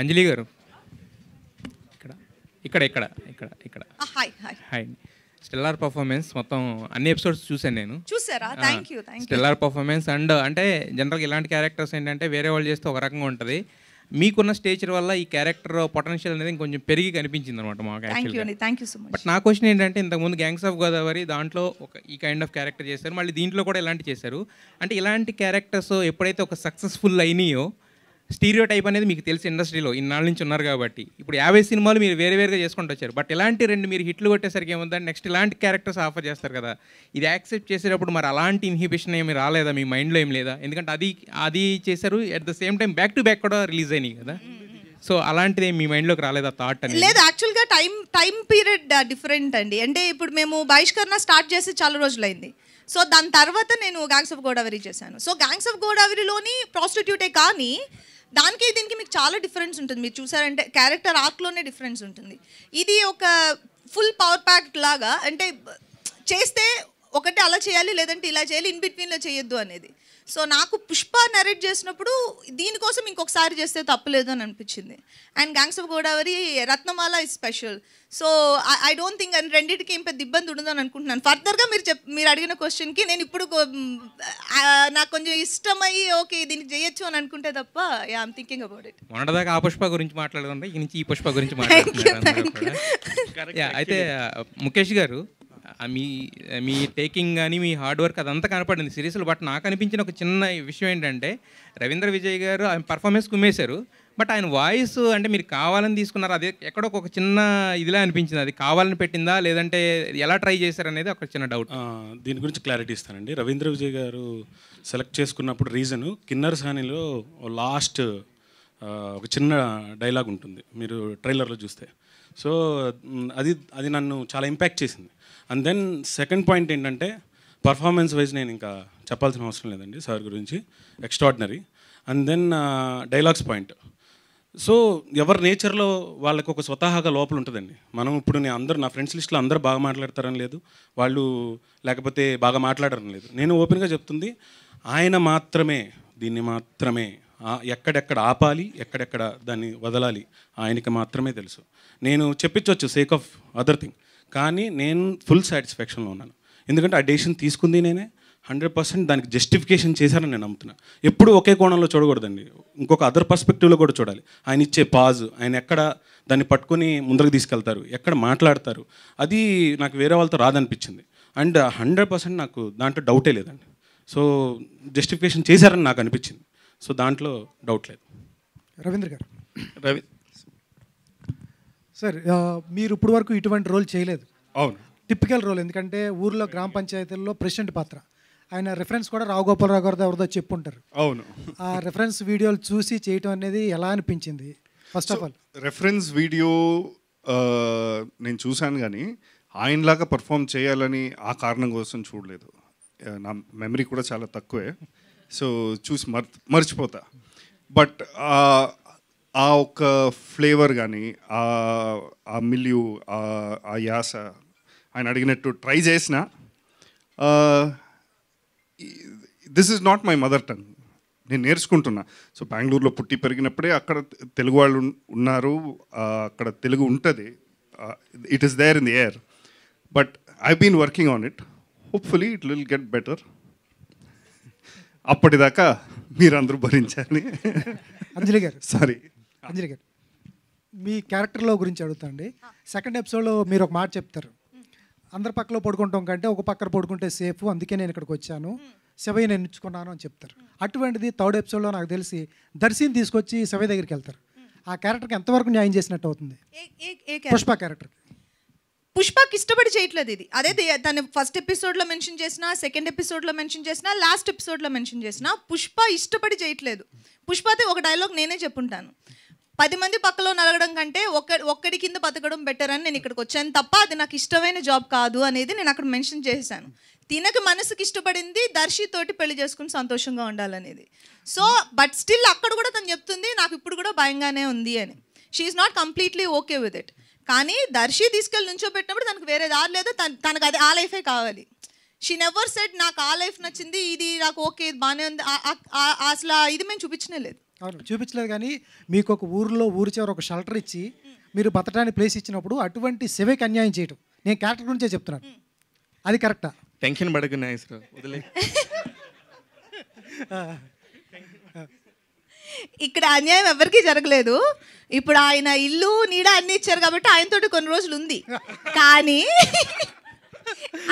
అంజలి గారు ఇక్కడ ఇక్కడ ఇక్కడ ఇక్కడ ఇక్కడ hi hi hi. Stellar performance మొత్తం అన్ని ఎపిసోడ్స్ చూసాను నేను. చూసారా? Thank you. Stellar performance and అంటే జనరల్గా ఇలాంటి క్యారెక్టర్స్ ఏంటంటే వేరే వాళ్ళు చేస్తే ఒక రకంగా ఉంటుంది, మీకున్న స్టేచర్ వల్ల ఈ క్యారెక్టర్ పొటెన్షియల్ అనేది ఇంకొంచెం పెరిగి కనిపించింది అనమాట మాకు యాక్చువల్గా. Thank you so much. But నా క్వశ్చన్ ఏంటంటే, ఇంతకుముందు గ్యాంగ్స్ ఆఫ్ గోదావరి దాంట్లో ఒక ఈ కైండ్ ఆఫ్ క్యారెక్టర్ చేశారు, మళ్ళీ దీంట్లో కూడా ఇలాంటి చేశారు. అంటే ఇలాంటి క్యారెక్టర్స్ ఎప్పుడైతే ఒక సక్సెస్ఫుల్ అయినాయో, స్టీరియో టైప్ అనేది మీకు తెలిసి ఇండస్ట్రీలో ఇన్నాళ్ళ నుంచి ఉన్నారు కాబట్టి, ఇప్పుడు 50 సినిమాలు మీరు వేరే వేరుగా చేసుకుంటూ వచ్చారు. బట్ ఇలాంటి 2 మీరు హిట్లు కొట్టేసరికి ఏముందని నెక్స్ట్ ఇలాంటి క్యారెక్టర్స్ ఆఫర్ చేస్తారు కదా, ఇది యాక్సెప్ట్ చేసేటప్పుడు మరి అలాంటి ఇన్హిబిషన్ ఏమి రాలేదా మీ మైండ్లో? ఏం లేదా? ఎందుకంటే అది చేశారు, at the same time back to back కూడా రిలీజ్ అయినాయి కదా. సో అలాంటిది మీ మైండ్లోకి రాలేదా థాట్ అని? లేదు, యాక్చువల్గా టైం పీరియడ్ డిఫరెంట్ అండి. అంటే ఇప్పుడు మేము బహిష్కరణ స్టార్ట్ చేసి చాలా రోజులైంది. సో దాని తర్వాత నేను గ్యాంగ్స్ ఆఫ్ గోదావరి చేశాను. సో గ్యాంగ్స్ ఆఫ్ గోదావరిలోని ప్రాస్టిట్యూటే, కానీ దానికి దీనికి మీకు చాలా డిఫరెన్స్ ఉంటుంది. మీరు చూసారంటే క్యారెక్టర్ ఆర్క్లోనే డిఫరెన్స్ ఉంటుంది. ఇది ఒక ఫుల్ పవర్ ప్యాక్ లాగా, అంటే చేస్తే ఒకటి అలా చేయాలి, లేదంటే ఇలా చేయాలి, ఇన్ బిట్వీన్లో చేయొద్దు అనేది. సో నాకు పుష్ప నరేట్ చేసినప్పుడు దీనికోసం ఇంకొకసారి చేస్తే తప్పలేదు అని అనిపించింది. And gangs of Godavari Ratnamala is special. So I don't think and రెండింటికి ఏం పెద్ద ఇబ్బంది ఉండదని అనుకుంటున్నాను. ఫర్దర్గా మీరు అడిగిన క్వశ్చన్కి నేను ఇప్పుడు నాకు కొంచెం ఇష్టమయ్యి ఓకే దీనికి చేయొచ్చు అని అనుకుంటే తప్ప ఐఎమ్ థింకింగ్ అబౌట్ ఇట్. మొన్నటిదాకా ఆ పుష్ప గురించి మాట్లాడుకుంటే ఈ నుంచి ఈ పుష్ప గురించి మాట్లాడుతున్నారు. అయితే ముఖేష్ గారు, మీ టేకింగ్ కానీ మీ హార్డ్ వర్క్ అదంతా కనపడింది సిరీస్లో. బట్ నాకు అనిపించిన ఒక చిన్న విషయం ఏంటంటే, రవీంద్ర విజయ్ గారు ఆయన పర్ఫార్మెన్స్ కుమ్మేశారు, బట్ ఆయన వాయిస్ అంటే మీరు కావాలని తీసుకున్నారు, అదే ఎక్కడో ఒక చిన్న ఇదిలా అనిపించింది. అది కావాలని పెట్టిందా, లేదంటే ఎలా ట్రై చేశారు అనేది ఒక చిన్న డౌట్. దీని గురించి క్లారిటీ ఇస్తానండి. రవీంద్ర విజయ్ గారు సెలెక్ట్ చేసుకున్నప్పుడు రీజను కిన్నర్ సానిలో లాస్ట్ ఒక చిన్న డైలాగ్ ఉంటుంది, మీరు ట్రైలర్లో చూస్తే. సో అది నన్ను చాలా ఇంపాక్ట్ చేసింది. అండ్ దెన్ సెకండ్ పాయింట్ ఏంటంటే, పర్ఫార్మెన్స్ వైజ్ నేను ఇంకా చెప్పాల్సిన అవసరం లేదండి సార్ గురించి, extraordinary. And then dialogues point. So ఎవరి నేచర్లో వాళ్ళకి ఒక స్వతహాగా లోపల ఉంటుందండి. మనం ఇప్పుడు నా ఫ్రెండ్స్ లిస్ట్లో అందరూ బాగా మాట్లాడతారని లేదు, వాళ్ళు లేకపోతే బాగా మాట్లాడరని లేదు. నేను ఓపెన్గా చెప్తుంది, ఆయన మాత్రమే దీన్ని మాత్రమే ఎక్కడెక్కడ ఆపాలి, ఎక్కడెక్కడ దాన్ని వదలాలి ఆయనకి మాత్రమే తెలుసు. నేను చెప్పించవచ్చు సేక్ ఆఫ్ అదర్ థింగ్, కానీ నేను ఫుల్ సాటిస్ఫాక్షన్లో ఉన్నాను. ఎందుకంటే ఆ డెసిషన్ తీసుకుంది నేనే, 100% దానికి జస్టిఫికేషన్ చేశారని నేను నమ్ముతున్నాను. ఎప్పుడు ఒకే కోణంలో చూడకూడదండి, ఇంకొక అదర్ పర్స్పెక్టివ్లో కూడా చూడాలి. ఆయన ఇచ్చే పాజ్, ఆయన ఎక్కడ దాన్ని పట్టుకొని ముందరకు తీసుకెళ్తారు, ఎక్కడ మాట్లాడతారు, అది నాకు వేరే వాళ్ళతో రాదనిపించింది. అండ్ 100% నాకు దాంట్లో డౌటే లేదండి. సో జస్టిఫికేషన్ చేశారని నాకు అనిపించింది. సో దాంట్లో డౌట్ లేదు. రవీంద్ర గారు, సార్ మీరు ఇప్పుడు వరకు ఇటువంటి రోల్ చేయలేదు. అవును, టిపికల్ రోల్. ఎందుకంటే ఊర్లో గ్రామ పంచాయతీల్లో ప్రెసిడెంట్ పాత్ర, ఆయన రెఫరెన్స్ కూడా రావు గోపాలరావు గారితో ఎవరిదో చెప్పుంటారు. అవును, ఆ రెఫరెన్స్ వీడియోలు చూసి చేయటం అనేది ఎలా అనిపించింది? First of all reference video నేను చూశాను, కానీ ఆయనలాగా పర్ఫామ్ చేయాలని ఆ కారణం కోసం చూడలేదు. నా మెమరీ కూడా చాలా తక్కువే, సో చూసి మర్చిపోతా. బట్ ఆ ఒక్క ఫ్లేవర్ కానీ ఆ మిల్యూ, ఆ యాస ఆయన అడిగినట్టు ట్రై చేసిన. This is not my mother tongue, నేను నేర్చుకుంటున్నా. సో బెంగళూరులో పుట్టి పెరిగినప్పుడే అక్కడ తెలుగు వాళ్ళు ఉన్నారు, అక్కడ తెలుగు ఉంటుంది, it is there in the air. But I been working on it, hopefully it will get better. అప్పటిదాకా మీరందరూ భరించాలి. అంజలి గారు, సారీ అంజలి గారు, మీ క్యారెక్టర్లో గురించి అడుగుతాండి. సెకండ్ ఎపిసోడ్లో మీరు ఒక మాట చెప్తారు, అందరి పక్కలో పడుకుంటాం కంటే ఒక పక్కన పడుకుంటే సేఫ్, అందుకే నేను ఇక్కడికి వచ్చాను, శివయ్య నేను ఎంచుకున్నాను అని చెప్తారు. అటువంటిది థర్డ్ ఎపిసోడ్లో నాకు తెలిసి దర్శిని తీసుకొచ్చి శివయ్య దగ్గరికి వెళ్తారు. ఆ క్యారెక్టర్కి ఎంతవరకు న్యాయం చేసినట్టు అవుతుంది? పుష్ప క్యారెక్టర్ పుష్పకి ఇష్టపడి చేయట్లేదు ఇది. అదే తను ఫస్ట్ ఎపిసోడ్లో మెన్షన్ చేసిన, సెకండ్ ఎపిసోడ్లో మెన్షన్ చేసిన, లాస్ట్ ఎపిసోడ్లో మెన్షన్ చేసిన, పుష్ప ఇష్టపడి చేయట్లేదు. పుష్పతో ఒక డైలాగ్ నేనే చెప్పుంటాను, 10 మంది పక్కలో నలగడం కంటే ఒక్కడి కింద బతకడం బెటర్ అని నేను ఇక్కడికి వచ్చాను తప్ప అది నాకు ఇష్టమైన జాబ్ కాదు అనేది నేను అక్కడ మెన్షన్ చేశాను. తినకు మనసుకి ఇష్టపడింది దర్శితోటి పెళ్లి చేసుకుని సంతోషంగా ఉండాలనేది. సో బట్ స్టిల్ అక్కడ కూడా తను చెప్తుంది నాకు ఇప్పుడు కూడా భయంగానే ఉంది అని. She is not completely okay with it. కానీ దర్శి తీసుకెళ్ళి నుంచోబెట్టినప్పుడు తనకు వేరే దారి లేదు, తనకు అది ఆ లైఫే కావాలి. షీ నెవర్ సెడ్ నాకు ఆ లైఫ్ నచ్చింది, ఇది నాకు ఓకే, ఇది బాగానే ఉంది, అసలు ఇది మేము చూపించనే లేదు. అవును చూపించలేదు, కానీ మీకు ఒక ఊరిలో ఊరి చివర ఒక షెల్టర్ ఇచ్చి మీరు బతకడానికి ప్లేస్ ఇచ్చినప్పుడు అటువంటి శివకి అన్యాయం చేయటం, నేను క్యారెక్టర్ గురించే చెప్తున్నాను, అది కరెక్టా? టెన్షన్ పడకు నాగేశ్వరరావు, వదిలే. ఇక్కడ అన్యాయం ఎవరికీ జరగలేదు. ఇప్పుడు ఆయన ఇల్లు నీడ అన్ని ఇచ్చారు కాబట్టి ఆయనతోటి కొన్ని రోజులు ఉంది. కానీ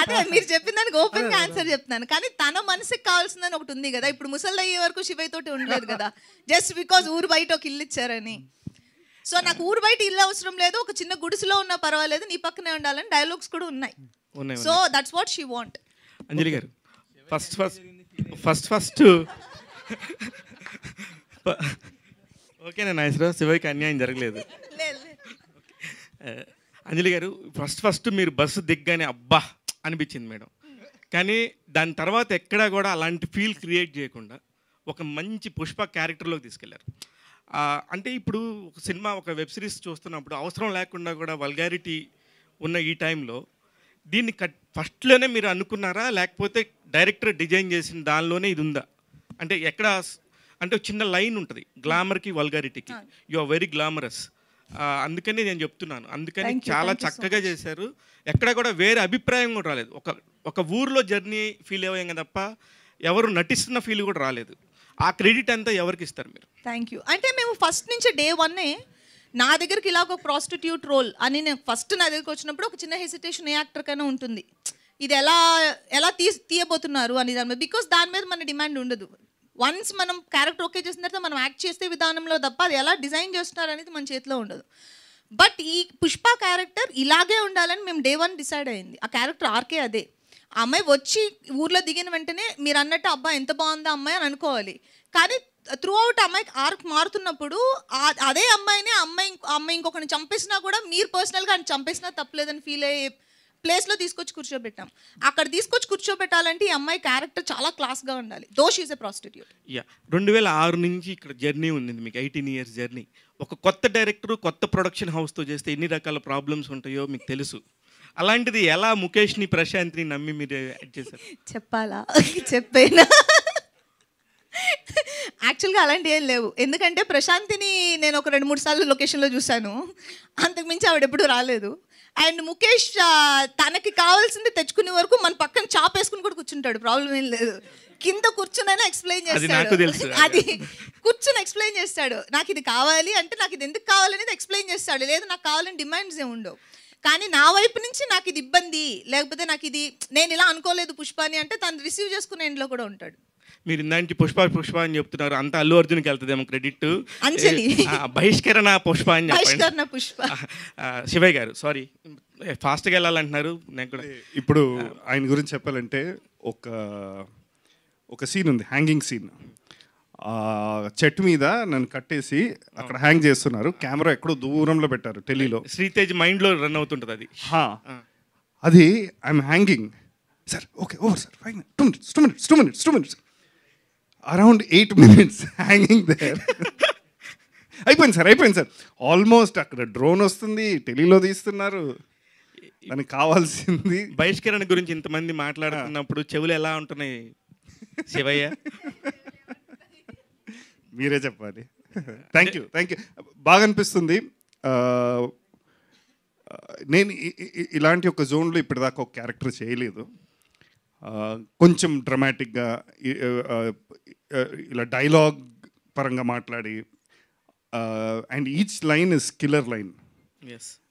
అదే మీరు చెప్పిన దానికి ఓపెన్ గా ఆన్సర్ చెప్తున్నాను. కానీ తన మనసుకి కావాల్సిందని ఒకటి ఉంది కదా. ఇప్పుడు ముసలి అయ్యే వరకు శివయ్య తోటి ఉండలేదు కదా, జస్ట్ బికాజ్ ఊరు బయట ఒక ఇల్లు ఇచ్చారని. సో నాకు ఊరు బయట ఇల్లు అవసరం లేదు, ఒక చిన్న గుడిసెలో ఉన్నా పర్వాలేదు, నీ పక్కనే ఉండాలని డైలాగ్స్ కూడా ఉన్నాయి. So that's what she want. Anjali garu first ఓకేనా నాగేశ్వరరావు, శివకి అన్యాయం జరగలేదు. అంజలి గారు ఫస్ట్ మీరు బస్సు దిగ్గానే అబ్బా అనిపించింది మేడం, కానీ దాని తర్వాత ఎక్కడా కూడా అలాంటి ఫీల్ క్రియేట్ చేయకుండా ఒక మంచి పుష్ప క్యారెక్టర్లోకి తీసుకెళ్లారు. అంటే ఇప్పుడు ఒక సినిమా ఒక వెబ్ సిరీస్ చూస్తున్నప్పుడు అవసరం లేకుండా కూడా వల్గారిటీ ఉన్న ఈ టైంలో దీన్ని ఫస్ట్లోనే మీరు అనుకున్నారా, లేకపోతే డైరెక్టర్ డిజైన్ చేసిన దానిలోనే ఇది ఉందా? అంటే ఎక్కడ అంటే చిన్న లైన్ ఉంటుంది గ్లామర్కి వల్గారిటీకి, యు ఆర్ వెరీ గ్లామరస్, అందుకని నేను చెప్తున్నాను. అందుకని చాలా చక్కగా చేశారు, ఎక్కడ కూడా వేరే అభిప్రాయం కూడా రాలేదు. ఒక ఊర్లో జర్నీ ఫీల్ అయ్యాం తప్ప ఎవరు నటిస్తున్న ఫీల్ కూడా రాలేదు. ఆ క్రెడిట్ అంతా ఎవరికి ఇస్తారు మీరు? Thank you. అంటే మేము ఫస్ట్ నుంచి డే 1 నా దగ్గరికి ఇలా ఒక ప్రాస్టిట్యూట్ రోల్ అని నేను ఫస్ట్ నా దగ్గరికి వచ్చినప్పుడు ఒక చిన్న హెసిటేషన్ ఏ యాక్టర్కైనా ఉంటుంది, ఇది ఎలా తీయబోతున్నారు అని దాని మీద. బికాస్ దాని మీద మన డిమాండ్ ఉండదు. వన్స్ మనం క్యారెక్టర్ ఓకే చేసిన తర్వాత మనం యాక్ట్ చేసే విధానంలో తప్ప అది ఎలా డిజైన్ చేస్తున్నారు అనేది మన చేతిలో ఉండదు. బట్ ఈ పుష్ప క్యారెక్టర్ ఇలాగే ఉండాలని మేము డే 1 డిసైడ్ అయింది. ఆ క్యారెక్టర్ ఆర్కే అదే. ఆ అమ్మాయి వచ్చి ఊర్లో దిగిన వెంటనే మీరు అన్నట్టు అబ్బాయి ఎంత బాగుందా అమ్మాయి అని అనుకోవాలి. కానీ త్రూ అవుట్ అమ్మాయికి ఆర్క్ మారుతున్నప్పుడు అదే అమ్మాయిని అమ్మాయి ఇంకొకరిని చంపేసినా కూడా మీరు పర్సనల్గా ఆయన చంపేసినా తప్పలేదని ఫీల్ అయ్యే ప్లేస్లో తీసుకొచ్చి కూర్చోబెట్టాం. అక్కడ తీసుకొచ్చి కూర్చోబెట్టాలంటే ఈ అమ్మాయి క్యారెక్టర్ చాలా క్లాస్గా ఉండాలి. Though she is a prostitute. 2006 నుంచి ఇక్కడ జర్నీ ఉంది మీకు, 18 years జర్నీ. ఒక కొత్త డైరెక్టర్ కొత్త ప్రొడక్షన్ హౌస్తో చేస్తే ఎన్ని రకాల ప్రాబ్లమ్స్ ఉంటాయో మీకు తెలుసు. అలాంటిది ఎలా ముఖేష్ని ప్రశాంత్ని నమ్మి మీరు యాడ్ చేశారు? చెప్పాలా? చెప్పేనా? యాక్చువల్గా అలాంటి ఏం లేవు. ఎందుకంటే ప్రశాంతిని నేను ఒక 2-3 సార్లు లొకేషన్లో చూశాను, అంతకుమించి ఆవిడ ఎప్పుడూ రాలేదు. అండ్ ముఖేష్ తనకి కావాల్సింది తెచ్చుకునే వరకు మన పక్కన చాప్ వేసుకుని కూడా కూర్చుంటాడు, ప్రాబ్లం ఏం లేదు. కింద కూర్చునైనా ఎక్స్ప్లెయిన్ చేస్తాడు, అది కూర్చుని ఎక్స్ప్లెయిన్ చేస్తాడు. నాకు ఇది కావాలి అంటే నాకు ఇది ఎందుకు కావాలనేది ఎక్స్ప్లెయిన్ చేస్తాడు. లేదు నాకు కావాలని డిమాండ్స్ ఏమి ఉండవు. కానీ నా వైపు నుంచి నాకు ఇది ఇబ్బంది, లేకపోతే నాకు ఇది నేను ఇలా అనుకోలేదు పుష్పాని అంటే తను రిసీవ్ చేసుకునే ఎండ్లో కూడా ఉంటాడు. మీరు ఇందానికి పుష్ప అని చెప్తున్నారు, అంత అల్లు అర్జున్కి వెళ్తుందేమో క్రెడిట్. అంజలి బహిష్కరణ పుష్ప అని బహిష్కరణ పుష్ప. శివయ్య గారు సారీ ఫాస్ట్గా వెళ్ళాలంటున్నారు. నాకు కూడా ఇప్పుడు ఆయన గురించి చెప్పాలంటే ఒక సీన్ ఉంది, హ్యాంగింగ్ సీన్. చెట్టు మీద నన్ను కట్టేసి అక్కడ హ్యాంగ్ చేస్తున్నారు, కెమెరా ఎక్కడో దూరంలో పెట్టారు, ఢిల్లీలో. శ్రీతేజ్ మైండ్లో రన్ అవుతుంటుంది అది. అది I'm hanging sir, okay over sir, 2 minutes around 8 minutes hanging there. అయిపోయింది సార్. ఆల్మోస్ట్ అక్కడ డ్రోన్ వస్తుంది, ఢిల్లీలో తీస్తున్నారు. దానికి కావాల్సింది బహిష్కరణ గురించి ఇంతమంది మాట్లాడుతున్నప్పుడు చెవులు ఎలా ఉంటున్నాయి శివయ్య? మీరే చెప్పాలి. Thank you. బాగా అనిపిస్తుంది. నేను ఇలాంటి ఒక జోన్లో ఇప్పటిదాకా ఒక క్యారెక్టర్ చేయలేదు. కొంచెం డ్రమాటిక్గా ఇలా డైలాగ్ పరంగా మాట్లాడి, and each line is killer line.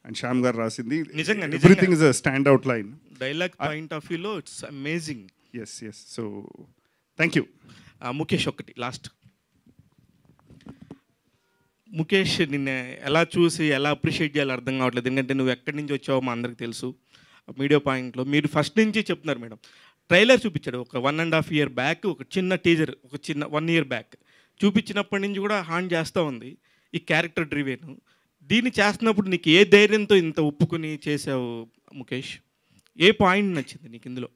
And Shyam garu రాసింది నిజంగా everything is a stand out line. Dialogue point of వ్యూలో it's amazing. Yes so thank you. Mukesh ఒకటి లాస్ట్. ముఖేష్ నిన్న ఎలా చూసి ఎలా అప్రిషియేట్ చేయాలో అర్థం కావట్లేదు. ఎందుకంటే నువ్వు ఎక్కడి నుంచి వచ్చావో మా అందరికి తెలుసు. మీడియా పాయింట్లో మీరు ఫస్ట్ నుంచి చెప్తున్నారు మేడం. ట్రైలర్ చూపించాడు ఒక 1.5 year బ్యాక్, ఒక చిన్న టీజర్ ఒక చిన్న 1 year బ్యాక్ చూపించినప్పటి నుంచి కూడా హాన్ చేస్తూ ఉంది ఈ క్యారెక్టర్ డ్రివెన్. దీన్ని చేస్తున్నప్పుడు నీకు ఏ ధైర్యంతో ఇంత ఒప్పుకుని చేసావు ముఖేష్? ఏ పాయింట్ నచ్చింది నీకు ఇందులో?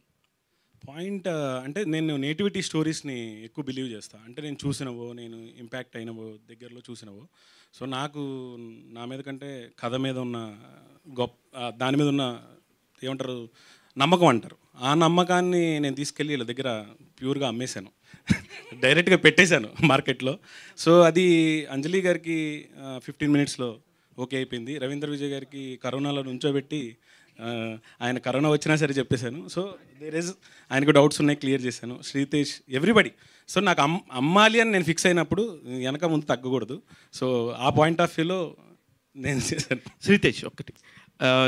పాయింట్ అంటే నేను నేటివిటీ స్టోరీస్ని ఎక్కువ బిలీవ్ చేస్తాను. అంటే నేను చూసినవో, నేను ఇంపాక్ట్ అయినవో, దగ్గరలో చూసినవో. సో నాకు నా మీద కంటే కథ మీద ఉన్న దాని మీద ఉన్న ఏమంటారు నమ్మకం అంటారు, ఆ నమ్మకాన్ని నేను తీసుకెళ్ళి వీళ్ళ దగ్గర ప్యూర్గా అమ్మేశాను. డైరెక్ట్గా పెట్టేశాను మార్కెట్లో. సో అది అంజలి గారికి 15 మినిట్స్లో ఓకే అయిపోయింది. రవీంద్ర విజయ్ గారికి కరోనాలో నుంచోబెట్టి ఆయన కరోనా వచ్చినా సరే చెప్పేశాను. సో ఆయనకు డౌట్స్ ఉన్నాయి, క్లియర్ చేశాను. శ్రీతేష్, ఎవ్రీబడి. సో నాకు అమ్మాలి అని నేను ఫిక్స్ అయినప్పుడు వెనక ముందు తగ్గకూడదు. సో ఆ పాయింట్ ఆఫ్ వ్యూలో నేను చేశాను. శ్రీతేష్ ఒకటి,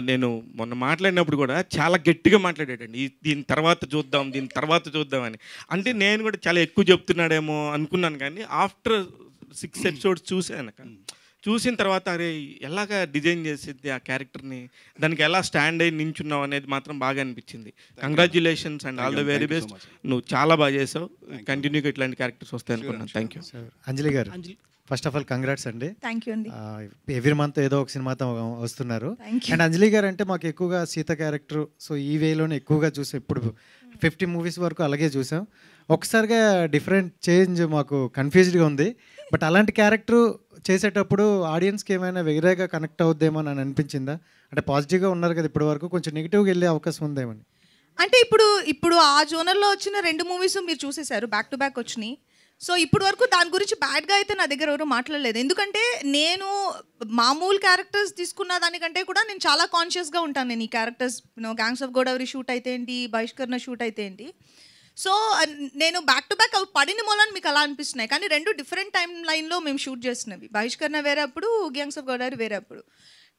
నేను మొన్న మాట్లాడినప్పుడు కూడా చాలా గట్టిగా మాట్లాడాడండి, దీని తర్వాత చూద్దాం అని. అంటే నేను కూడా చాలా ఎక్కువ చెప్తున్నాడేమో అనుకున్నాను, కానీ ఆఫ్టర్ 6 ఎపిసోడ్స్ చూసిన తర్వాత అరే ఎలాగా డిజైన్ చేసింది ఆ క్యారెక్టర్ని, దానికి ఎలా స్టాండ్ అయ్యి నించున్నావు అనేది మాత్రం బాగా అనిపించింది. Congratulations and all the very best. నువ్వు చాలా బాగా చేసావు, కంటిన్యూగా ఇట్లాంటి క్యారెక్టర్స్ వస్తాయి అనుకున్నాను. Thank you. Anjali garu, first of all congrats అండి. థ్యాంక్ యూ అండి. ఎవ్రీ మంత్ ఏదో ఒక సినిమాతో వస్తున్నారు. అండ్ అంజలి గారు అంటే మాకు ఎక్కువగా సీత క్యారెక్టర్, సో ఈ వేలోనే ఎక్కువగా చూసాం. ఇప్పుడు 50 మూవీస్ వరకు అలాగే చూసాం. ఒకసారిగా డిఫరెంట్ చేంజ్ మాకు కన్ఫ్యూజ్డ్గా ఉంది. బట్ అలాంటి క్యారెక్టర్ చేసేటప్పుడు ఆడియన్స్కి ఏమైనా వేరేగా కనెక్ట్ అవుద్దేమో అని అనిపించిందా? అంటే పాజిటివ్గా ఉన్నారు కదా ఇప్పటి వరకు, కొంచెం నెగిటివ్గా వెళ్ళే అవకాశం ఉందేమని. అంటే ఇప్పుడు ఆ జోనర్లో వచ్చిన 2 మూవీస్ మీరు చూసేశారు, బ్యాక్ టు బ్యాక్ వచ్చినాయి. సో ఇప్పుడు వరకు దాని గురించి బ్యాడ్గా అయితే నా దగ్గర ఎవరు మాట్లాడలేదు. ఎందుకంటే నేను మామూలు క్యారెక్టర్స్ తీసుకున్న దానికంటే కూడా నేను చాలా కాన్షియస్గా ఉంటాను. నేను ఈ characters gangs of Godavari shoot అయితే ఏంటి, బహిష్కరణ షూట్ అయితే ఏంటి, సో నేను బ్యాక్ టు బ్యాక్ అవి పడిన మూలాన్ని మీకు అలా అనిపిస్తున్నాయి. కానీ 2 డిఫరెంట్ టైం లైన్లో మేము షూట్ చేసినవి. బహిష్కరణ వేరే అప్పుడు, గ్యాంగ్స్ ఆఫ్ గోదావరి వేరే అప్పుడు.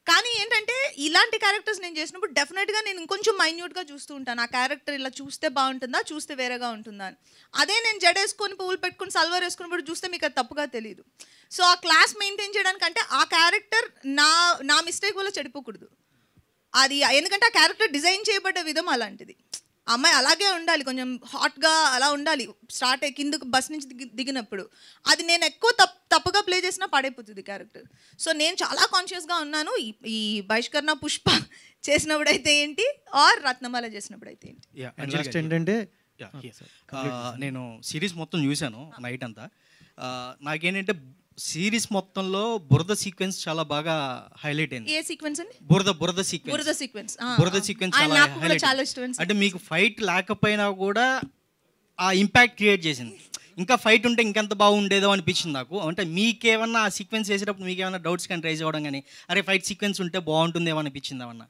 కానీ ఏంటంటే ఇలాంటి క్యారెక్టర్స్ నేను చేసినప్పుడు డెఫినెట్గా నేను ఇంకొంచెం మైన్యూట్గా చూస్తూ ఉంటాను. ఆ క్యారెక్టర్ ఇలా చూస్తే బాగుంటుందా, చూస్తే వేరేగా ఉంటుందా అని. అదే నేను జడేసుకొని పువ్వులు పెట్టుకుని సల్వార్ వేసుకున్నప్పుడు చూస్తే మీకు అది తప్పుగా తెలియదు. సో ఆ క్లాస్ మెయింటైన్ చేయడానికి అంటే ఆ క్యారెక్టర్ నా మిస్టేక్ వల్ల చెడిపోకూడదు అది. ఎందుకంటే ఆ క్యారెక్టర్ డిజైన్ చేయబడ్డ విధం అలాంటిది. అమ్మాయి అలాగే ఉండాలి, కొంచెం హాట్గా అలా ఉండాలి. స్టార్ట్ అయ్యి కిందకు బస్ నుంచి దిగినప్పుడు అది నేను ఎక్కువ తప్పుగా ప్లే చేసినా పడైపోతుంది క్యారెక్టర్. సో నేను చాలా కాన్షియస్గా ఉన్నాను. ఈ బహిష్కరణ పుష్ప చేసినప్పుడైతే ఏంటి, ఆర్ రత్నమాల చేసినప్పుడైతే ఏంటి. లాస్ట్ ఏంటంటే నేను సిరీస్ మొత్తం చూశాను నైట్ అంతా. నాకేంటంటే సిరీస్ మొత్తంలో బురద సీక్వెన్స్ చాలా బాగా హైలైట్ అయింది. ఏ సీక్వెన్స్ అండి? బురద సీక్వెన్స్ చాలా ఇష్టం. అంటే మీకు ఫైట్ లేకపోయినా కూడా ఆ ఇంపాక్ట్ క్రియేట్ చేసింది. ఇంకా ఫైట్ ఉంటే ఇంకెంత బాగుండేదో అనిపించింది నాకు. అంటే మీకేమన్నా ఆ సీక్వెన్స్ చేసేటప్పుడు మీకేమన్నా డౌట్స్ కానీ రైజ్ అవ్వడం కానీ, అరే ఫైట్ సీక్వెన్స్ ఉంటే బాగుంటుందేమో అనిపించింది ఏమన్నా?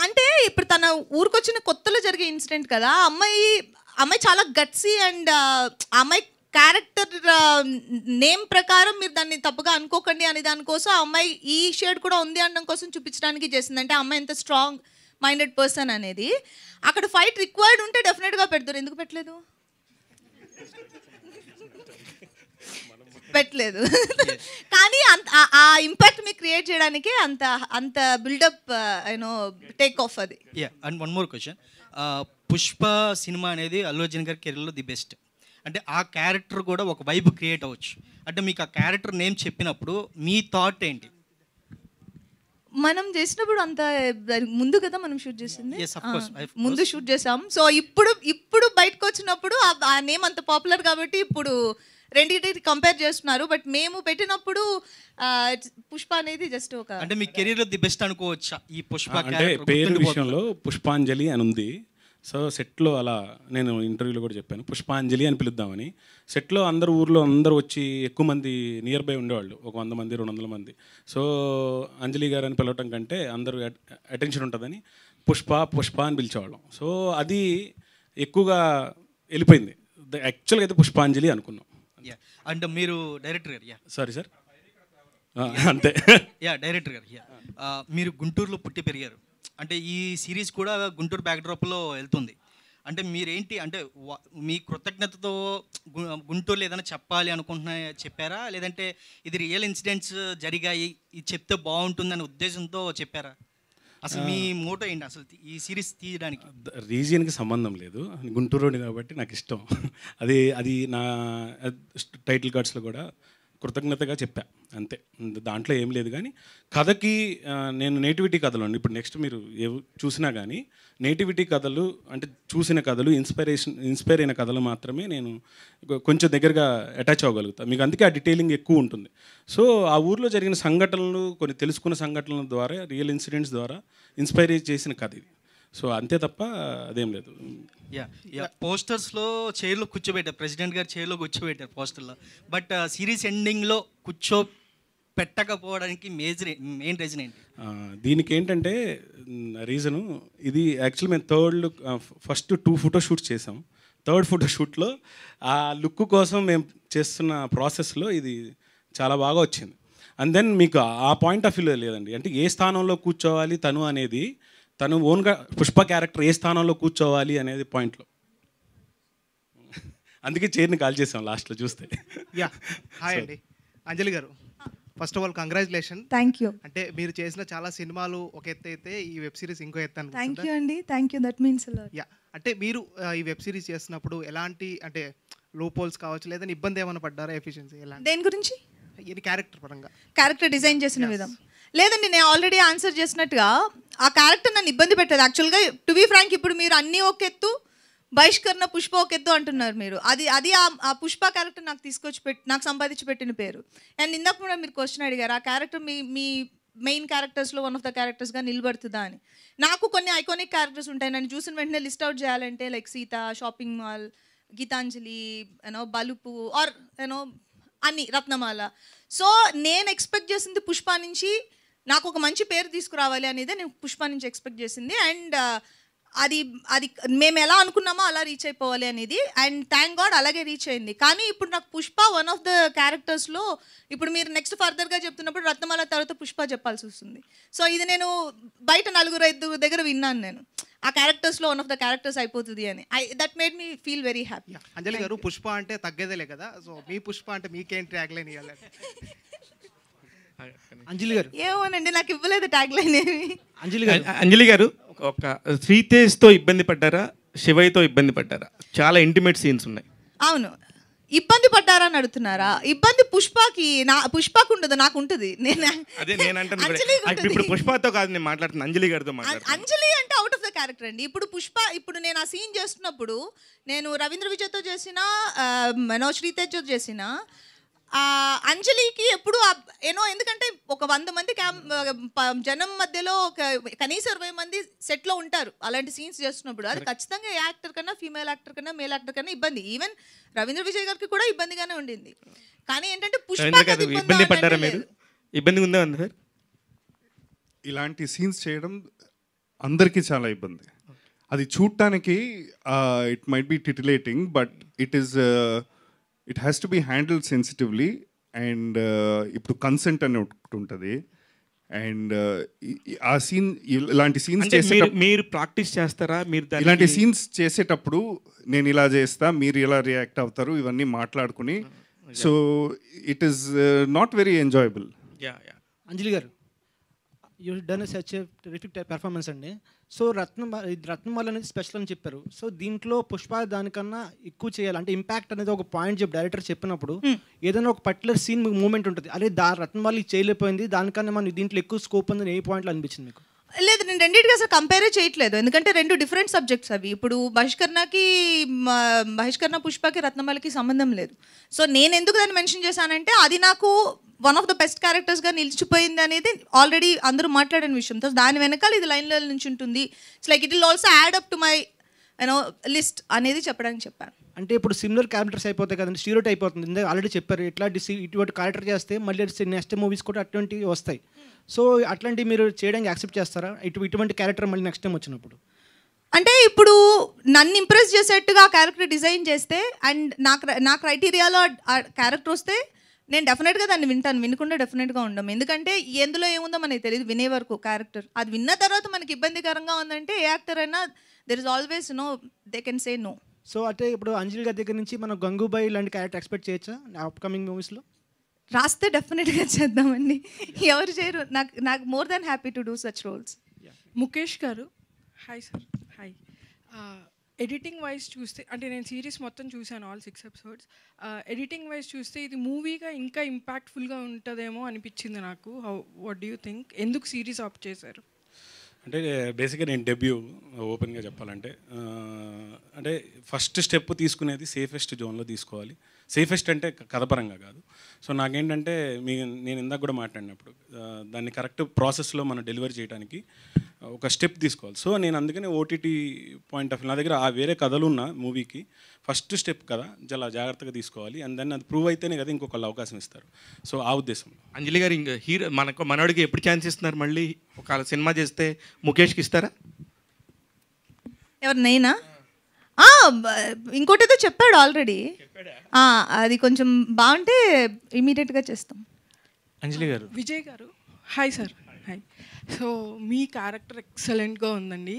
అంటే ఇప్పుడు తన ఊరికొచ్చిన కొత్తలో జరిగే ఇన్సిడెంట్ కదా, అమ్మాయి చాలా గట్సీ అండ్ అమ్మాయి క్యారెక్టర్ నేమ్ ప్రకారం మీరు దాన్ని తప్పుగా అనుకోకండి అనే దానికోసం ఆ అమ్మాయి ఈ షేడ్ కూడా ఉంది అనడం కోసం చూపించడానికి చేసింది. అంటే అమ్మాయి ఎంత స్ట్రాంగ్ మైండెడ్ పర్సన్ అనేది. అక్కడ ఫైట్ రిక్వైర్డ్ ఉంటే డెఫినెట్గా పెడతారు. ఎందుకు పెట్టలేదు? కానీ ఆ ఇంపాక్ట్ మీకు క్రియేట్ చేయడానికి అంత బిల్డప్ టేక్ ఆఫ్ అది. And one more question, Pushpa cinema అనేది అల్లు అర్జున్ గారి కెరీర్లో ది బెస్ట్. అంటే ఆ క్యారెక్టర్ కూడా ఒక వైబ్ క్రియేట్ అవ్వచ్చు. అంటే మీకు ఆ క్యారెక్టర్ నేమ్ చెప్పినప్పుడు మీ థాట్ ఏంటి? మనం చేసినప్పుడు అంత ముందు కదా మనం షూట్ చేసింది, ముందు షూట్ చేసాం. సో ఇప్పుడు బయటకు వచ్చినప్పుడు ఆ నేమ్ అంత పాపులర్ కాబట్టి ఇప్పుడు రెండింటికి కంపేర్ చేస్తున్నారు. బట్ మేము పెట్టినప్పుడు పుష్ప అనేది జస్ట్ ఒక, అంటే మీ కెరీర్లో ది బెస్ట్ అనుకోవచ్చా ఈ పుష్ప? అంటే పేరు విషయంలో పుష్పాంజలి అని ఉంది. సో సెట్లో అలా నేను ఇంటర్వ్యూలో కూడా చెప్పాను, పుష్పాంజలి అని పిలుద్దామని. సెట్లో ఊర్లో అందరూ వచ్చి ఎక్కువ మంది నియర్ బై ఉండేవాళ్ళు, ఒక 100 మంది 200 మంది. సో అంజలి గారు అని పిలవటం కంటే అందరూ అటెన్షన్ ఉంటుందని పుష్ప అని పిలిచేవాళ్ళం. సో అది ఎక్కువగా వెళ్ళిపోయింది. యాక్చువల్గా అయితే పుష్పాంజలి అనుకున్నాం. అంటే మీరు డైరెక్టర్ గారు, సారీ సార్, అంతే. డైరెక్టర్ గారు, మీరు గుంటూరులో పుట్టి పెరిగారు. అంటే ఈ సిరీస్ కూడా గుంటూరు బ్యాక్డ్రాప్లో వెళ్తుంది. అంటే మీరేంటి, అంటే మీ కృతజ్ఞతతో గుంటూరులో ఏదైనా చెప్పాలి అనుకుంటున్నా చెప్పారా, లేదంటే ఇది రియల్ ఇన్సిడెంట్స్ జరిగాయి ఇది చెప్తే బాగుంటుందనే ఉద్దేశంతో చెప్పారా? అసలు మీ మోటో ఏంటి అసలు ఈ సిరీస్ తీయడానికి? రీజియన్కి సంబంధం లేదు, గుంటూరు కాబట్టి నాకు ఇష్టం. అది నా టైటిల్ కార్డ్స్లో కూడా కృతజ్ఞతగా చెప్పా, అంతే. దాంట్లో ఏం లేదు. కానీ కథకి నేను నేటివిటీ కథలు అండి, ఇప్పుడు నెక్స్ట్ మీరు చూసినా కానీ నేటివిటీ కథలు అంటే చూసిన కథలు, ఇన్స్పైర్ అయిన కథలు మాత్రమే నేను కొంచెం దగ్గరగా అటాచ్ అవ్వగలుగుతాను మీకు. అందుకే ఆ డీటెయిలింగ్ ఎక్కువ ఉంటుంది. సో ఆ ఊర్లో జరిగిన సంఘటనలు, కొన్ని తెలుసుకున్న సంఘటనల ద్వారా, రియల్ ఇన్సిడెంట్స్ ద్వారా ఇన్స్పైర్ చేసిన కథ ఇది. సో అంతే తప్ప అదేం లేదు. పోస్టర్స్లో చైర్లో కూర్చోబెట్టారు, ప్రెసిడెంట్ గారు చైర్లో కూర్చోబెట్టారు పోస్టర్లో. బట్ సిరీస్ ఎండింగ్లో పెట్టకపోవడానికి మెయిన్ రీజన్ ఏంటి? దీనికి ఏంటంటే రీజను ఇది యాక్చువల్లీ మేము ఫస్ట్ 2 ఫోటోషూట్స్ చేసాం. థర్డ్ ఫోటోషూట్లో ఆ లుక్ కోసం మేము చేస్తున్న ప్రాసెస్లో ఇది చాలా బాగా వచ్చింది. అండ్ దెన్ మీకు ఆ పాయింట్ ఆఫ్ వ్యూలో లేదండి, అంటే ఏ స్థానంలో కూర్చోవాలి తను అనేది, తను ఓన్గా పుష్ప క్యారెక్టర్ ఏ స్థానంలో కూర్చోవాలి అనేది పాయింట్లో. అందుకే చైర్ని కాల్ చేసాం లాస్ట్లో చూస్తే. హాయ్ అండి అంజలి garu, first of all congratulation. Thank you. అంటే మీరు చేసిన చాలా సినిమాలు ఒక ఎత్తు అయితే ఈ వెబ్ సిరీస్ ఇంకో ఎత్తు. థ్యాంక్ యూ అండి, thank you, that means yeah. అంటే మీరు ఈ వెబ్ సిరీస్ చేస్తున్నప్పుడు ఎలాంటి అంటే లూపోల్స్ కావచ్చు లేదా ఇబ్బంది ఏమైనా పడ్డారా? ఎఫిషియన్సీ ఎలా? దేని గురించి? ఇది క్యారెక్టర్ పరంగా, క్యారెక్టర్ డిజైన్ చేసిన విధం. లేదండి, నేను ఆల్రెడీ ఆన్సర్ చేసినట్టుగా ఆ క్యారెక్టర్ నన్ను ఇబ్బంది పెట్టదు యాక్చువల్గా. టు బీ ఫ్రాంక్, ఇప్పుడు మీరు అన్నీ ఒక ఎత్తు, బహిష్కరణ పుష్ప ఒక ఎత్తు అంటున్నారు మీరు. అది ఆ పుష్ప క్యారెక్టర్ నాకు నాకు సంపాదించి పెట్టిన పేరు. అండ్ ఇందాక కూడా మీరు క్వశ్చన్ అడిగారు, ఆ క్యారెక్టర్ మీ మెయిన్ క్యారెక్టర్స్లో వన్ ఆఫ్ ద క్యారెక్టర్స్గా నిలబడుతుందా అని. నాకు కొన్ని ఐకానిక్ క్యారెక్టర్స్ ఉంటాయి, నన్ను చూసిన వెంటనే లిస్ట్ అవుట్ చేయాలంటే like Sita, shopping mall, Geethanjali, Balupu or అన్ని, రత్నమాల. సో నేను ఎక్స్పెక్ట్ చేసింది పుష్ప నుంచి నాకు ఒక మంచి పేరు తీసుకురావాలి అనేది నేను పుష్ప నుంచి ఎక్స్పెక్ట్ చేసింది. అండ్ అది మేము ఎలా అనుకున్నామో అలా రీచ్ అయిపోవాలి అనేది. అండ్ థ్యాంక్ గాడ్ అలాగే రీచ్ అయింది. కానీ ఇప్పుడు నాకు పుష్ప వన్ ఆఫ్ ద క్యారెక్టర్స్లో, ఇప్పుడు మీరు నెక్స్ట్ ఫర్దర్గా చెప్తున్నప్పుడు రత్నమాల తర్వాత పుష్ప చెప్పాల్సి వస్తుంది. సో ఇది నేను బయట 4-5 దగ్గర విన్నాను, నేను ఆ క్యారెక్టర్స్లో వన్ ఆఫ్ ద క్యారెక్టర్స్ అయిపోతుంది అని. That made me feel very happy. Anjali garu, Pushpa అంటే తగ్గేదేలే కదా, సో మీ పుష్ప అంటే మీకేం ట్యాగ్ లైన్ ఇవ్వాలి? అంజలి గారు ఏమోనండి, నాకు ఇవ్వలేదు ట్యాగ్ లైన్ ఏమి. అంజలి గారు ఒక శ్రీతేజ్తో ఇబ్బంది పడ్డారా, శివయ్యతో ఇబ్బంది పడ్డారా? చాలా ఇంటిమేట్ సీన్స్ ఉన్నాయి. అవును, ఇబ్బంది పడ్డారా అని అడుగుతున్నారా? ఇబ్బంది పుష్పకు ఉండదు, నాకు ఉంటుంది. ఇప్పుడు పుష్పతో కాదు నేను మాట్లాడుతున్నా, అంజలి గారితో మాట్లాడుతున్నా. అంజలి అంటే అవుట్ ఆఫ్ ద క్యారెక్టర్ అండి. ఇప్పుడు నేను ఆ సీన్ చేస్తున్నప్పుడు నేను రవీంద్ర విజయ్తో చేసిన, శ్రీతేజ్తో చేసిన, అంజలికి ఎప్పుడు ఎందుకంటే ఒక 100 మంది జనం మధ్యలో ఒక కనీసం 20 మంది సెట్లో ఉంటారు అలాంటి సీన్స్ చేస్తున్నప్పుడు. అది ఖచ్చితంగా ఏ యాక్టర్ కన్నా, ఫీమేల్ యాక్టర్ కన్నా, మేల్ యాక్టర్ కన్నా ఇబ్బంది. ఈవెన్ రవీంద్ర విజయ్ గారికి కూడా ఇబ్బందిగానే ఉండింది. కానీ ఏంటంటే ఇబ్బంది పడ్డారా మీరు? ఇబ్బంది ఉందా సార్? ఇలాంటి సీన్స్ చేయడం అందరికీ చాలా ఇబ్బంది. అది చూడటానికి it might be titillating, but it has to be handled sensitively. And ఇప్పుడు కన్సెంట్ అని ఒకటి ఉంటుంది. అండ్ ఆ సీన్, ఇలాంటి సీన్స్ చేసేటప్పుడు మీరు ప్రాక్టీస్ చేస్తారా? మీరు ఇలాంటి సీన్స్ చేసేటప్పుడు నేను ఇలా చేస్తా, మీరు ఇలా రియాక్ట్ అవుతారు, ఇవన్నీ మాట్లాడుకుని. So it is not very enjoyable. Anjali garu, you done such a terrific performance అండి. సో రత్నమాల అనేది స్పెషల్ అని చెప్పారు. సో దీంట్లో పుష్ప దానికన్నా ఎక్కువ చేయాలి అంటే ఇంపాక్ట్ అనేది ఒక పాయింట్ డైరెక్టర్ చెప్పినప్పుడు ఏదైనా ఒక పర్టికులర్ సీన్ మూమెంట్ ఉంటుంది, అదే రత్నమాల చేయలేకపోయింది, దానికన్నా మనం దీంట్లో ఎక్కువ స్కోప్ ఉందని ఏ పాయింట్లో అనిపించింది మీకు? లేదు, నేను రెండింటికి అసలు కంపేరే చేయట్లేదు, ఎందుకంటే 2 డిఫరెంట్ సబ్జెక్ట్స్ అవి. ఇప్పుడు బహిష్కరణ పుష్పకి రత్నమాలకి సంబంధం లేదు. సో నేను ఎందుకు దాన్ని మెన్షన్ చేశానంటే అది నాకు వన్ ఆఫ్ ద బెస్ట్ క్యారెక్టర్స్గా నిలిచిపోయింది అనేది ఆల్రెడీ అందరూ మాట్లాడిన విషయం. సో దాని వెనకాల ఇది లైన్లో నుంచి ఉంటుంది. It's like it will also add up to my list అనేది చెప్పడానికి చెప్పాను. అంటే ఇప్పుడు సిమిలర్ క్యారెక్టర్స్ అయిపోతాయి కదండి, స్టీరియోటైప్ అయిపోతుంది. ఆల్రెడీ చెప్పారు ఇటువంటి క్యారెక్టర్ చేస్తే మళ్ళీ నెక్స్ట్ మూవీస్ కూడా అటువంటివి వస్తాయి. సో అట్లాంటివి మీరు చేయడానికి యాక్సెప్ట్ చేస్తారా ఇటువంటి క్యారెక్టర్ మళ్ళీ నెక్స్ట్ టైం వచ్చినప్పుడు? అంటే ఇప్పుడు నన్ను ఇంప్రెస్ చేసేట్టుగా ఆ క్యారెక్టర్ డిజైన్ చేస్తే అండ్ నా క్రైటీరియాలో ఆ క్యారెక్టర్ వస్తే నేను డెఫినెట్గా దాన్ని వింటాను, వినకుండా డెఫినెట్గా ఉండం. ఎందుకంటే ఎందులో ఏముందో మనకి తెలియదు వినే వరకు. క్యారెక్టర్ అది విన్న తర్వాత మనకి ఇబ్బందికరంగా ఉందంటే ఏ యాక్టర్ అయినా there is always they can say no. So అంటే ఇప్పుడు అంజలి గారి దగ్గర నుంచి మనం గంగూబాయి లాంటి క్యారెక్టర్ ఎక్స్పెక్ట్ చేయొచ్చా అప్కమింగ్ మూవీస్లో? రాస్తే డెఫినెట్గా చేద్దామండి, ఎవరు చేయరు. నాకు more than happy to do such roles. Mukesh garu, hi sir. Hi. Editing wise చూస్తే, అంటే నేను సిరీస్ మొత్తం చూశాను, ఆల్ 6 ఎపిసోడ్స్. ఎడిటింగ్ వైజ్ చూస్తే ఇది మూవీగా ఇంకా ఇంపాక్ట్ఫుల్గా ఉంటుందేమో అనిపించింది నాకు. What do you think? ఎందుకు సిరీస్ ఆప్ట్ చేశారు? అంటే బేసిక్గా నేను డెబ్యూ ఓపెన్గా చెప్పాలంటే, అంటే ఫస్ట్ స్టెప్ తీసుకునేది సేఫెస్ట్ జోన్లో తీసుకోవాలి. సేఫెస్ట్ అంటే కథపరంగా కాదు. సో నాకేంటంటే నేను ఇందాక కూడా మాట్లాడినప్పుడు దాన్ని కరెక్ట్ ప్రాసెస్లో మనం డెలివరీ చేయడానికి ఒక స్టెప్ తీసుకోవాలి. సో నేను అందుకనే ఓటీటీ పాయింట్ ఆఫ్ నా దగ్గర ఆ వేరే కథలు ఉన్న మూవీకి ఫస్ట్ స్టెప్ కదా చాలా జాగ్రత్తగా తీసుకోవాలి, అండ్ దాన్ని అది ప్రూవ్ అయితేనే కదా ఇంకొకళ్ళు అవకాశం ఇస్తారు. సో ఆ ఉద్దేశం. అంజలి గారు ఇంకా హీరో మనోడికి ఎప్పుడు ఛాన్స్ ఇస్తున్నారు? మళ్ళీ ఒక సినిమా చేస్తే ముఖేష్కి ఇస్తారా? ఎవరు నేనా? ఇంకోటితో చెప్పాడు ఆల్రెడీ. అది కొంచెం బాగుంటే ఇమీడియట్గా చేస్తాం. అంజలి garu. Vijay garu hi sir. Hi. So మీ క్యారెక్టర్ ఎక్సలెంట్గా ఉందండి.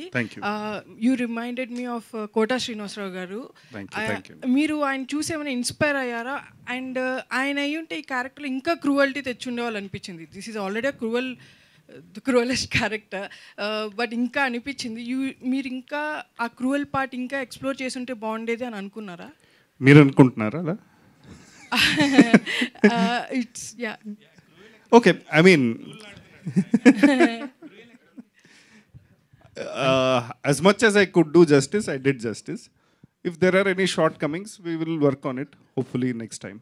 You reminded me of Kota Srinivasa Rao garu. మీరు ఆయన చూసి ఏమైనా ఇన్స్పైర్ అయ్యారా? అండ్ ఆయన అయ్యుంటే ఈ క్యారెక్టర్లో ఇంకా క్రూవల్టీ తెచ్చుండేవాళ్ళు అనిపించింది. This is already cruelest character, but ఇంకా అనిపించింది మీరు ఇంకా ఆ క్రూవల్ పార్ట్ ఇంకా ఎక్స్ప్లోర్ చేసుంటే బాగుండేది అని అనుకున్నారా? మీరు అనుకుంటున్నారా అలా? It's yeah okay. I mean as much as I could do justice, I did justice. If there are any shortcomings, we will work on it, hopefully next time.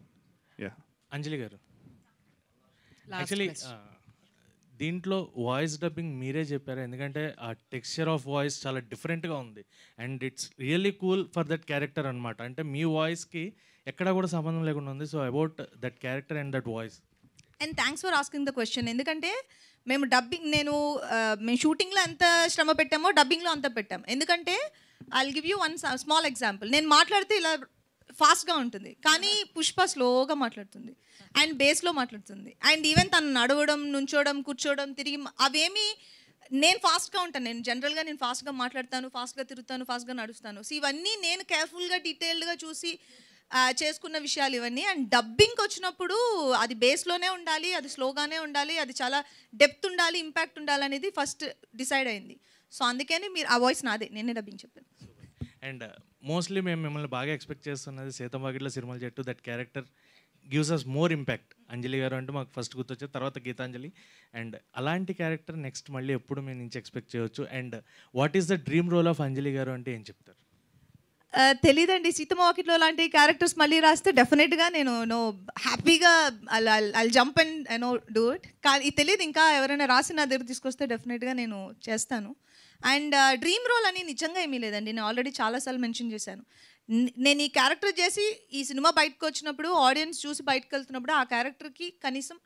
Yeah. అంజలి గారు, actually దీంట్లో voice dubbing మీరే చెప్పారు, ఎందుకంటే ఆ texture of voice చాలా డిఫరెంట్గా ఉంది and it's really cool for that character అనమాట. అంటే మీ వాయిస్కి ఎక్కడా కూడా సంబంధం లేకుండా ఉంది. So about that character and that voice. And thanks for asking the question. ఎందుకంటే మేము మేము షూటింగ్లో ఎంత శ్రమ పెట్టామో డబ్బింగ్లో అంత పెట్టాము. ఎందుకంటే I'll give you one small example. నేను మాట్లాడితే ఇలా ఫాస్ట్గా ఉంటుంది, కానీ పుష్ప స్లోగా మాట్లాడుతుంది అండ్ బేస్లో మాట్లాడుతుంది. అండ్ ఈవెన్ తను నడవడం, నుంచోవడం, కూర్చోవడం, తిరిగి అవేమి నేను ఫాస్ట్గా ఉంటాను. నేను జనరల్గా ఫాస్ట్గా మాట్లాడతాను, ఫాస్ట్గా తిరుగుతాను, ఫాస్ట్గా నడుస్తాను. సో ఇవన్నీ నేను కేర్ఫుల్గా డీటెయిల్డ్గా చూసి చేసుకున్న విషయాలు ఇవన్నీ. అండ్ డబ్బింగ్కి వచ్చినప్పుడు అది బేస్లోనే ఉండాలి, అది స్లోగానే ఉండాలి, అది చాలా డెప్త్ ఉండాలి, ఇంపాక్ట్ ఉండాలి అనేది ఫస్ట్ డిసైడ్ అయింది. సో అందుకని మీరు ఆ వాయిస్ నాదే, నేనే డబ్బింగ్ చెప్పాను. అండ్ మోస్ట్లీ మేము మిమ్మల్ని బాగా ఎక్స్పెక్ట్ చేస్తున్నది సీతమ్మగిట్ల సిరిమల చెట్టు. That character gives us more impact. Anjali garu అంటే మాకు ఫస్ట్ గుర్తొచ్చేది, తర్వాత గీతాంజలి. అండ్ అలాంటి క్యారెక్టర్ నెక్స్ట్ మళ్ళీ ఎప్పుడు మేము నుంచి ఎక్స్పెక్ట్ చేయవచ్చు? And what is the dream role of Anjali garu అంటే ఏం చెప్తారు? తెలీదండి. సీతమ్మ వాకిట్లో లాంటి క్యారెక్టర్స్ మళ్ళీ రాస్తే డెఫినెట్గా నేను హ్యాపీగా I'll jump and do it. కానీ తెలియదు, ఇంకా ఎవరైనా రాసి నా దగ్గర తీసుకొస్తే డెఫినెట్గా నేను చేస్తాను. అండ్ డ్రీమ్ రోల్ అని నిజంగా ఏమీ లేదండి. నేను ఆల్రెడీ చాలాసార్లు మెన్షన్ చేశాను. నేను ఈ క్యారెక్టర్ చేసి ఈ సినిమా బయటకు వచ్చినప్పుడు, ఆడియన్స్ చూసి బయటకు వెళ్తున్నప్పుడు ఆ క్యారెక్టర్కి కనీసం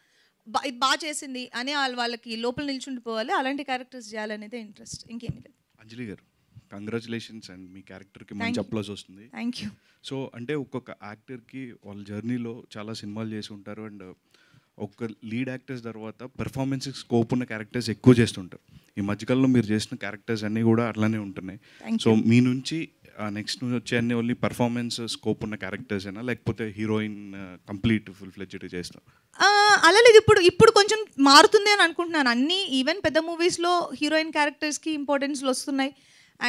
ఇది బాగా చేసింది అని వాళ్ళకి లోపల నిల్చుండిపోవాలి. అలాంటి క్యారెక్టర్స్ చేయాలనేదే ఇంట్రెస్ట్, ఇంకేమీ లేదు. అంజలి గారు, కంగ్రాచులేషన్స్ అండ్ మీ క్యారెక్టర్కి మంచి అప్లాజ్ వస్తుంది. Thank you. సో అంటే ఒక్కొక్క యాక్టర్కి వాళ్ళ జర్నీలో చాలా సినిమాలు చేసి ఉంటారు అండ్ ఒక లీడ్ యాక్టర్స్ తర్వాత పెర్ఫార్మెన్స్కి స్కోప్ ఉన్న క్యారెక్టర్స్ ఎక్కువ చేస్తుంటారు. ఈ మధ్యకాలంలో మీరు చేసిన క్యారెక్టర్స్ అన్నీ కూడా అట్లానే ఉంటున్నాయి. సో మీ నుంచి నెక్స్ట్ నుంచి వచ్చే అన్ని ఓన్లీ పర్ఫార్మెన్స్ స్కోప్ ఉన్న క్యారెక్టర్స్ అయినా, లేకపోతే హీరోయిన్ కంప్లీట్ ఫుల్ ఫ్లెడ్జ్డ్ చేస్తాం? అలా లేదు. ఇప్పుడు కొంచెం మారుతుంది అని అనుకుంటున్నాను. అన్నీ ఈవెన్ పెద్ద మూవీస్లో హీరోయిన్ క్యారెక్టర్స్కి ఇంపార్టెన్స్లు వస్తున్నాయి.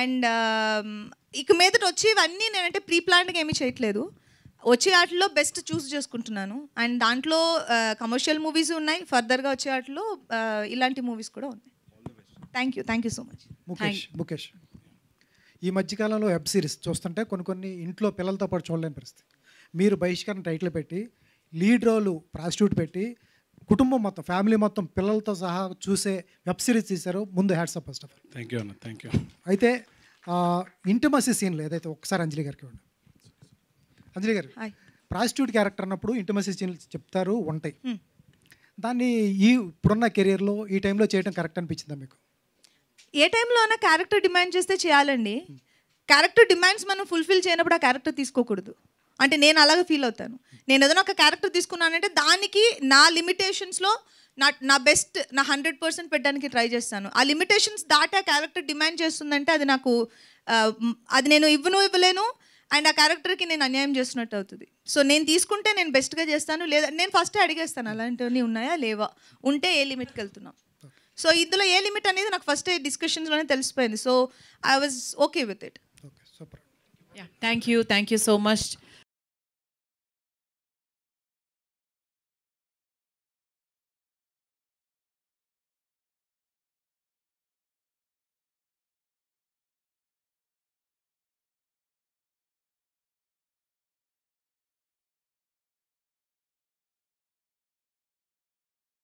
అండ్ ఇక మీదట వచ్చేవన్నీ నేనంటే ప్రీ ప్లాన్డ్గా ఏమీ చేయట్లేదు. వచ్చే వాటిలో బెస్ట్ చూస్ చేసుకుంటున్నాను. అండ్ దాంట్లో కమర్షియల్ మూవీస్ ఉన్నాయి, ఫర్దర్గా వచ్చే వాటిలో ఇలాంటి మూవీస్ కూడా ఉన్నాయి. Thank you so much. Mukesh, ఈ మధ్యకాలంలో వెబ్ సిరీస్ చూస్తుంటే కొన్ని ఇంట్లో పిల్లలతో పాటు చూడలేని పరిస్థితి. మీరు బహిష్కరణ టైటిల్ పెట్టి లీడ్ రోలు ప్రాస్టిట్యూట్ పెట్టి కుటుంబం మొత్తం, ఫ్యామిలీ మొత్తం పిల్లలతో సహా చూసే వెబ్ సిరీస్ తీశారు. ముందు hats off first of all. Thank you అన్న, థ్యాంక్ యూ. అయితే ఇంటిమసీ సీన్లు ఏదైతే ఒకసారి అంజలి గారికి ఇవ్వండి. అంజలి గారు, ప్రాస్టిట్యూట్ క్యారెక్టర్ అన్నప్పుడు ఇంటిమసీ సీన్లు చెప్తారు, ఉంటాయి. దాన్ని ఇప్పుడున్న కెరియర్లో ఈ టైంలో చేయడం కరెక్ట్ అనిపించిందా మీకు? ఏ టైంలో అయినా క్యారెక్టర్ డిమాండ్ చేస్తే చేయాలండి. క్యారెక్టర్ డిమాండ్స్ మనం ఫుల్ఫిల్ చేయనప్పుడు ఆ క్యారెక్టర్ తీసుకోకూడదు. అంటే నేను అలాగే ఫీల్ అవుతాను. నేను ఏదైనా ఒక క్యారెక్టర్ తీసుకున్నానంటే దానికి నా లిమిటేషన్స్లో నా బెస్ట్, నా 100% పెట్టడానికి ట్రై చేస్తాను. ఆ లిమిటేషన్స్ దాటి ఆ క్యారెక్టర్ డిమాండ్ చేస్తుందంటే అది నాకు అది నేను ఇవ్వలేను. అండ్ ఆ క్యారెక్టర్కి నేను అన్యాయం చేస్తున్నట్టు అవుతుంది. సో నేను తీసుకుంటే నేను బెస్ట్గా చేస్తాను, లేదా నేను ఫస్టే అడిగేస్తాను అలాంటివన్నీ ఉన్నాయా లేవా, ఉంటే ఏ లిమిట్కి వెళ్తున్నాం. సో ఇందులో ఏ లిమిట్ అనేది నాకు ఫస్ట్ డిస్కషన్స్లోనే తెలిసిపోయింది. So I was okay with it. Thank you so much.